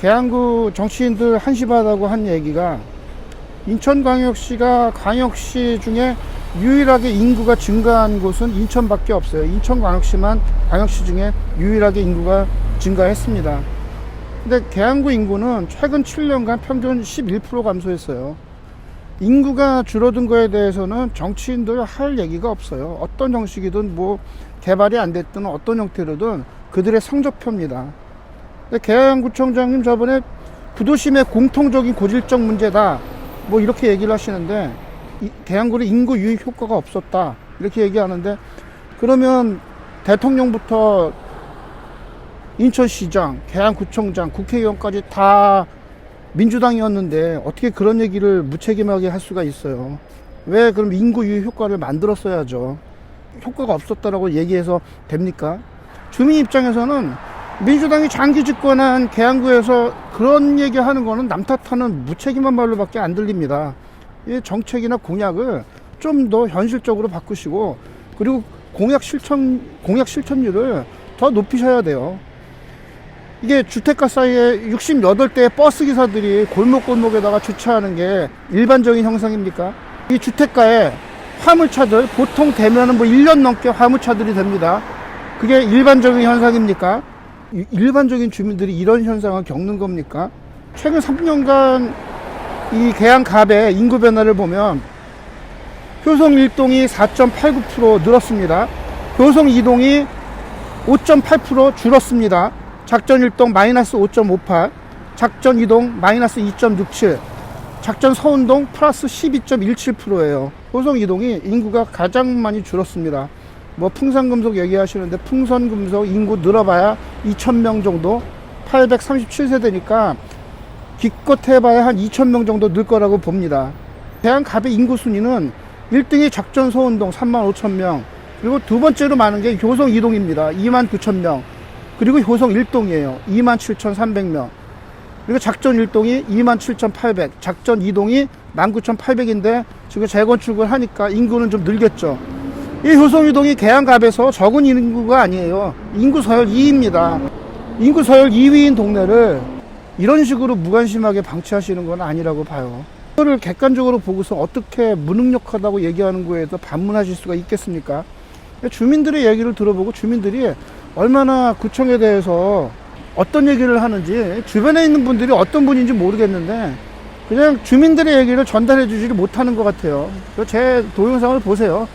계양구 정치인들 한심하다고 한 얘기가 인천광역시가 광역시 중에 유일하게 인구가 증가한 곳은 인천밖에 없어요. 인천광역시만 광역시 중에 유일하게 인구가 증가했습니다. 근데 계양구 인구는 최근 7년간 평균 11% 감소했어요. 인구가 줄어든 거에 대해서는 정치인들 할 얘기가 없어요. 어떤 형식이든 뭐 개발이 안 됐든 어떤 형태로든 그들의 성적표입니다. 계양구청장님 저번에 구도심의 공통적인 고질적 문제다 뭐 이렇게 얘기를 하시는데, 계양구의 인구 유입 효과가 없었다 이렇게 얘기하는데, 그러면 대통령부터 인천시장, 계양구청장, 국회의원까지 다 민주당이었는데 어떻게 그런 얘기를 무책임하게 할 수가 있어요. 왜 그럼 인구 유입 효과를 만들었어야죠. 효과가 없었다라고 얘기해서 됩니까? 주민 입장에서는 민주당이 장기 집권한 계양구에서 그런 얘기하는 거는 남 탓하는 무책임한 말로밖에 안 들립니다. 이 정책이나 공약을 좀 더 현실적으로 바꾸시고, 그리고 공약 실천율을 더 높이셔야 돼요. 이게 주택가 사이에 68대의 버스 기사들이 골목골목에다가 주차하는 게 일반적인 형상입니까? 이 주택가에 화물차들, 보통 되면은 뭐 1년 넘게 화물차들이 됩니다. 그게 일반적인 현상입니까? 일반적인 주민들이 이런 현상을 겪는 겁니까? 최근 3년간 이 계양갑의 인구 변화를 보면 효성 1동이 4.89% 늘었습니다. 효성 2동이 5.8% 줄었습니다. 작전 1동 마이너스 5.58, 작전 2동 마이너스 2.67, 작전 서운동 플러스 12.17%예요. 효성 2동이 인구가 가장 많이 줄었습니다. 뭐 풍산금속 얘기하시는데, 풍선금속 인구 늘어봐야 2,000명 정도, 837세대니까 기껏 해봐야 한 2,000명 정도 늘 거라고 봅니다. 계양갑의 인구 순위는 1등이 작전 서운동 35,000명, 그리고 두 번째로 많은 게 효성 2동입니다. 29,000명. 그리고 효성 1동이에요. 27,300명. 그리고 작전 1동이 27,800, 작전 2동이 19,800인데 지금 재건축을 하니까 인구는 좀 늘겠죠. 이 효성 2동이 계양갑에서 적은 인구가 아니에요. 인구 서열 2위입니다. 인구 서열 2위인 동네를 이런 식으로 무관심하게 방치하시는 건 아니라고 봐요. 이거를 객관적으로 보고서 어떻게 무능력하다고 얘기하는 거에 더 반문하실 수가 있겠습니까? 주민들의 얘기를 들어보고 주민들이 얼마나 구청에 대해서 어떤 얘기를 하는지, 주변에 있는 분들이 어떤 분인지 모르겠는데 그냥 주민들의 얘기를 전달해 주지를 못하는 것 같아요. 제 동영상을 보세요.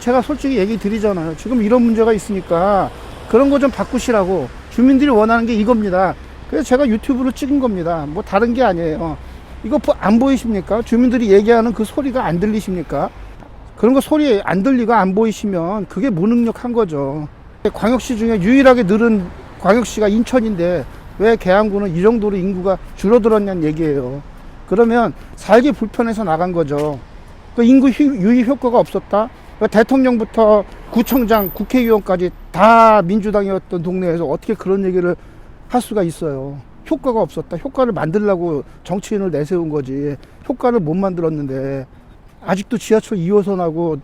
제가 솔직히 얘기 드리잖아요. 지금 이런 문제가 있으니까 그런 거 좀 바꾸시라고. 주민들이 원하는 게 이겁니다. 그래서 제가 유튜브로 찍은 겁니다. 뭐 다른 게 아니에요. 이거 안 보이십니까? 주민들이 얘기하는 그 소리가 안 들리십니까? 그런 거 소리 안 들리고 안 보이시면 그게 무능력한 거죠. 광역시 중에 유일하게 늘은 광역시가 인천인데 왜 계양구는 이 정도로 인구가 줄어들었냐는 얘기예요. 그러면 살기 불편해서 나간 거죠. 그 인구 유입 효과가 없었다? 대통령부터 구청장, 국회의원까지 다 민주당이었던 동네에서 어떻게 그런 얘기를 할 수가 있어요. 효과가 없었다. 효과를 만들려고 정치인을 내세운 거지. 효과를 못 만들었는데 아직도 지하철 2호선하고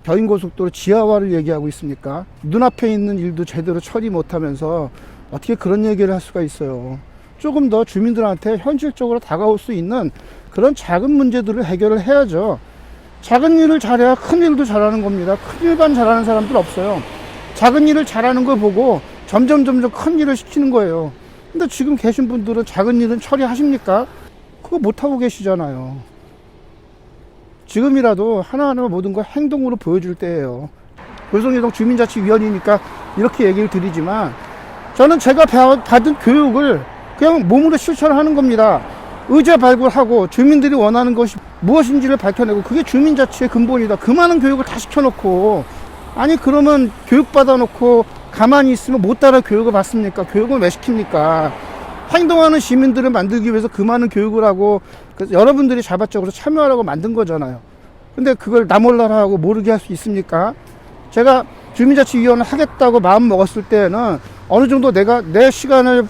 경인고속도로 지하화를 얘기하고 있습니까? 눈앞에 있는 일도 제대로 처리 못하면서 어떻게 그런 얘기를 할 수가 있어요. 조금 더 주민들한테 현실적으로 다가올 수 있는 그런 작은 문제들을 해결을 해야죠. 작은 일을 잘해야 큰 일도 잘하는 겁니다. 큰 일만 잘하는 사람들 없어요. 작은 일을 잘하는 걸 보고 점점 큰 일을 시키는 거예요. 근데 지금 계신 분들은 작은 일은 처리하십니까? 그거 못하고 계시잖아요. 지금이라도 하나하나 모든 걸 행동으로 보여줄 때예요. 효성이동 주민자치위원이니까 이렇게 얘기를 드리지만, 저는 제가 받은 교육을 그냥 몸으로 실천하는 겁니다. 의제 발굴하고 주민들이 원하는 것이 무엇인지를 밝혀내고, 그게 주민자치의 근본이다. 그 많은 교육을 다 시켜놓고, 아니 그러면 교육받아 놓고 가만히 있으면 못 따라 교육을 받습니까? 교육을 왜 시킵니까? 행동하는 시민들을 만들기 위해서 그 많은 교육을 하고, 그래서 여러분들이 자발적으로 참여하라고 만든 거잖아요. 근데 그걸 나 몰라라 하고 모르게 할 수 있습니까? 제가 주민자치위원을 하겠다고 마음 먹었을 때는 어느 정도 내가 내 시간을,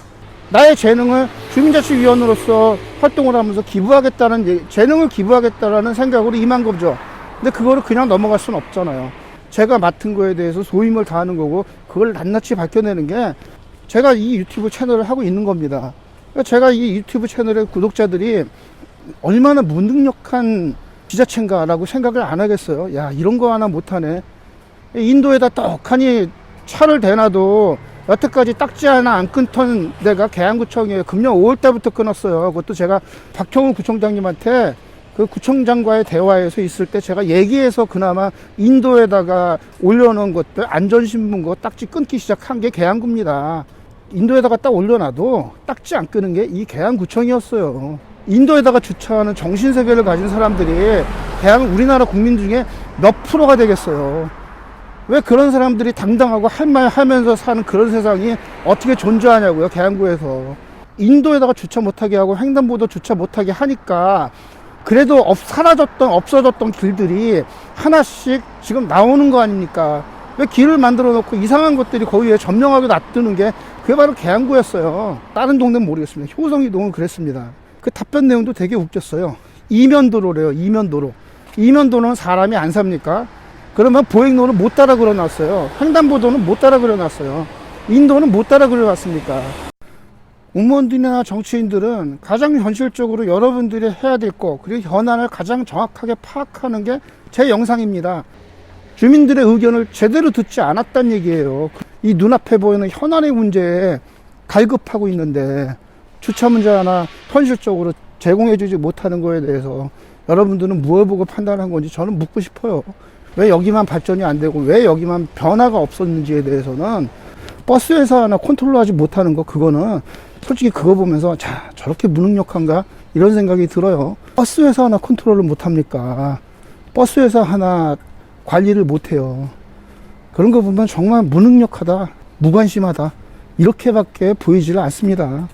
나의 재능을 주민자치위원으로서 활동을 하면서 재능을 기부하겠다라는 생각으로 임한 거죠. 근데 그거를 그냥 넘어갈 수는 없잖아요. 제가 맡은 거에 대해서 소임을 다하는 거고, 그걸 낱낱이 밝혀내는 게 제가 이 유튜브 채널을 하고 있는 겁니다. 제가 이 유튜브 채널의 구독자들이 얼마나 무능력한 지자체인가라고 생각을 안 하겠어요. 야, 이런 거 하나 못하네. 인도에다 떡하니 차를 대놔도 여태까지 딱지 하나 안 끊던 데가 계양구청이에요. 금년 5월 달부터 끊었어요. 그것도 제가 박형우 구청장님한테 그 구청장과의 대화에서 있을 때 제가 얘기해서 그나마 인도에다가 올려놓은 것들 안전신문 거 딱지 끊기 시작한 게 계양구입니다. 인도에다가 딱 올려놔도 딱지 안 끄는 게 이 계양구청이었어요. 인도에다가 주차하는 정신세계를 가진 사람들이 대한민국 우리나라 국민 중에 몇 프로가 되겠어요. 왜 그런 사람들이 당당하고 할 말 하면서 사는 그런 세상이 어떻게 존재하냐고요. 계양구에서 인도에다가 주차 못하게 하고 횡단보도 주차 못하게 하니까 그래도 없어졌던 길들이 하나씩 지금 나오는 거 아닙니까? 왜 길을 만들어 놓고 이상한 것들이 거기에 점령하게 놔두는 게 그게 바로 계양구였어요. 다른 동네는 모르겠습니다. 효성이동은 그랬습니다. 그 답변 내용도 되게 웃겼어요. 이면도로래요. 이면도로. 이면도로는 사람이 안 삽니까? 그러면 보행로는 못 따라 그려놨어요. 횡단보도는 못 따라 그려놨어요. 인도는 못 따라 그려놨습니까? 공무원들이나 정치인들은 가장 현실적으로 여러분들이 해야 될 거, 그리고 현안을 가장 정확하게 파악하는 게 제 영상입니다. 주민들의 의견을 제대로 듣지 않았다는 얘기예요. 이 눈앞에 보이는 현안의 문제에 갈급하고 있는데 주차 문제 하나 현실적으로 제공해주지 못하는 거에 대해서 여러분들은 무엇을 보고 판단한 건지 저는 묻고 싶어요. 왜 여기만 발전이 안 되고 왜 여기만 변화가 없었는지에 대해서는 버스 회사 하나 컨트롤하지 못하는 거, 그거는 솔직히 그거 보면서 자, 저렇게 무능력한가 이런 생각이 들어요. 버스 회사 하나 컨트롤을 못합니까? 버스 회사 하나 관리를 못해요. 그런 거 보면 정말 무능력하다, 무관심하다 이렇게밖에 보이지를 않습니다.